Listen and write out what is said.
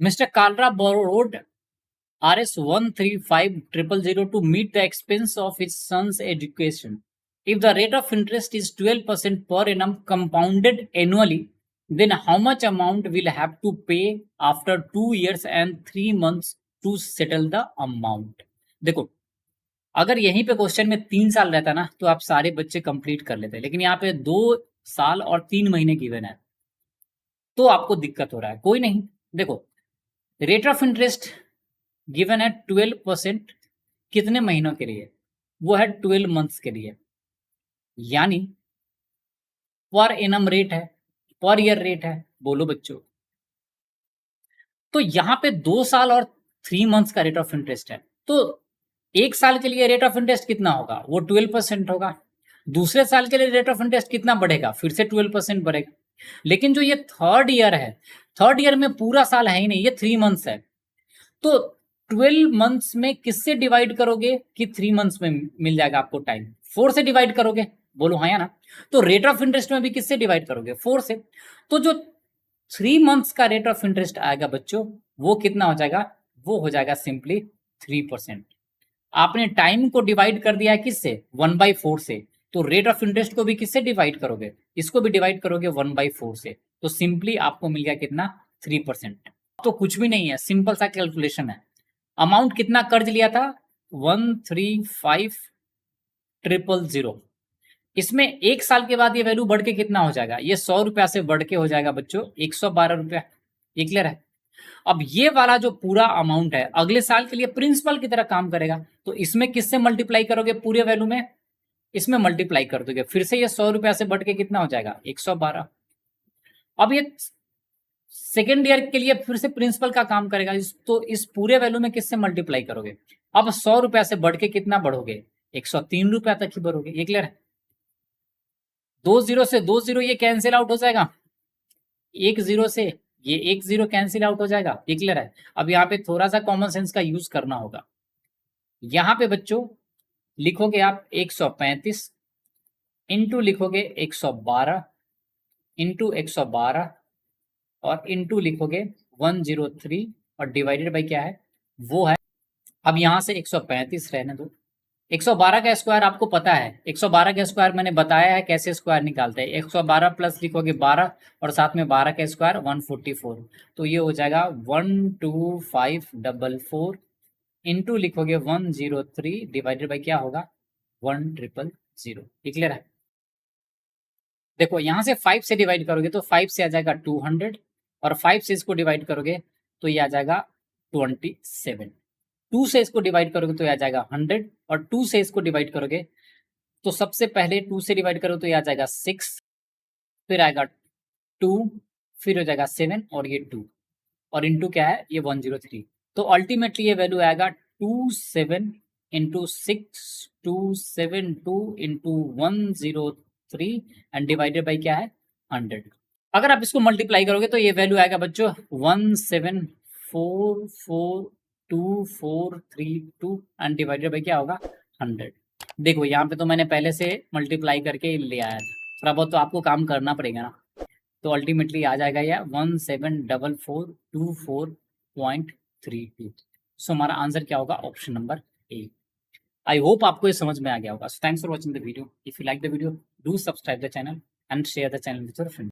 Mr. Kalra borrowed Rs 135,000 to meet the expense of his son's education. If the rate of interest is 12% per annum compounded annually, then how much amount will have to pay after 2 years and 3 months to settle the amount? देखो, अगर यहीं पे question में 3 साल रहता ना तो आप सारे बच्चे कंप्लीट कर लेते, लेकिन यहाँ पे 2 साल और 3 महीने गिवन है तो आपको दिक्कत हो रहा है। कोई नहीं, देखो रेट ऑफ इंटरेस्ट गिवन है 12% कितने महीनों के लिए, वो है 12 मंथ्स के लिए, यानी पर एनम रेट है, पर ईयर रेट है। बोलो बच्चों, तो यहां पे 2 साल और 3 मंथ्स का रेट ऑफ इंटरेस्ट है, तो 1 साल के लिए रेट ऑफ इंटरेस्ट कितना होगा, वो 12% होगा। दूसरे साल के लिए रेट ऑफ इंटरेस्ट कितना बढ़ेगा, फिर से 12% बढ़ेगा। लेकिन जो ये थर्ड ईयर है, थर्ड ईयर में पूरा साल है ही नहीं, ये 3 मंथ्स है, तो 12 मंथ्स में किससे डिवाइड करोगे कि 3 मंथ्स में मिल जाएगा आपको टाइम, 4 से डिवाइड करोगे। बोलो हाँ या ना। तो रेट ऑफ इंटरेस्ट में भी किससे डिवाइड करोगे, 4 से। तो जो 3 मंथ्स का रेट ऑफ इंटरेस्ट आएगा बच्चों, वो कितना हो जाएगा, वो हो जाएगा सिंपली 3%। आपने टाइम को डिवाइड कर दिया है किससे, 1/4 से, तो रेट ऑफ इंटरेस्ट को भी किससे डिवाइड करोगे, इसको भी डिवाइड करोगे 1/4 से, तो सिंपली आपको मिल गया कितना, 3%। तो कुछ भी नहीं है, सिंपल सा कैलकुलेशन है। अमाउंट कितना कर्ज लिया था, 135,000। इसमें 1 साल के बाद ये वैल्यू बढ़ के कितना हो जाएगा, ये 100 रुपया से बढ़ के हो जाएगा बच्चों 112 रुपया। ये क्लियर है। अब ये वाला जो पूरा अमाउंट है अगले साल के लिए प्रिंसिपल की तरह काम करेगा, तो इसमें किससे मल्टीप्लाई करोगे, पूरे वैल्यू में इसमें मल्टीप्लाई कर दोगे, फिर से ये 100 रुपया से बढ़ के कितना हो जाएगा, 112। अब ये सेकेंड ईयर के लिए फिर से प्रिंसिपल का काम करेगा, तो इस पूरे वैल्यू में किससे मल्टीप्लाई करोगे। अब 100 रुपया से बढ़ के कितना बढ़ोगे, 103 रुपया तक ही बढ़ोगे। ये क्लियर है। 2 जीरो से 2 जीरो ये कैंसिल आउट हो जाएगा, 1 जीरो से ये 1 जीरो कैंसिल आउट हो जाएगा। ये क्लियर है। अब यहाँ पे थोड़ा सा कॉमन सेंस का यूज करना होगा। यहाँ पे बच्चों लिखोगे आप 135 इंटू लिखोगे 112 इंटू 112 और इंटू लिखोगे 103 और डिवाइडेड बाई क्या है, वो है। अब यहां से 135 रहने दो, 112 का स्क्वायर आपको पता है, 112 का स्क्वायर मैंने बताया है कैसे स्क्वायर निकालते हैं। 112 प्लस लिखोगे 12 और साथ में 12 का स्क्वायर 144, तो ये हो जाएगा 12544 इंटू लिखोगे 103 डिवाइडेड बाई क्या होगा, 1000। ये क्लियर है। देखो यहां से 5 से डिवाइड करोगे तो 5 से आ जाएगा 200 और 5 से इसको डिवाइड करोगे तो ये आ जाएगा 27। 2 से इसको डिवाइड करोगे तो ये आ जाएगा 100 और 2 से इसको डिवाइड करोगे तो सबसे पहले 2 से डिवाइड करो तो ये आ जाएगा 6, फिर आएगा 2, फिर हो जाएगा 7 और ये 2 और इंटू क्या है, ये 103। तो अल्टीमेटली ये वैल्यू आएगा 27 into 6 272 into 103 and divided by क्या है, 100। अगर आप इसको मल्टीप्लाई करोगे तो ये वैल्यू आएगा बच्चों 1744232 एंड डिवाइडेड बाई क्या होगा, 100। देखो यहाँ पे तो मैंने पहले से मल्टीप्लाई करके ले आया था, थोड़ा बहुत तो आपको काम करना पड़ेगा ना। तो अल्टीमेटली आ जाएगा यह 174424.32। सो हमारा आंसर क्या होगा, option number A. I hope आपको ये समझ में आ गया होगा। So thanks for watching the video. If you like the video do subscribe the channel and share the channel with your friends.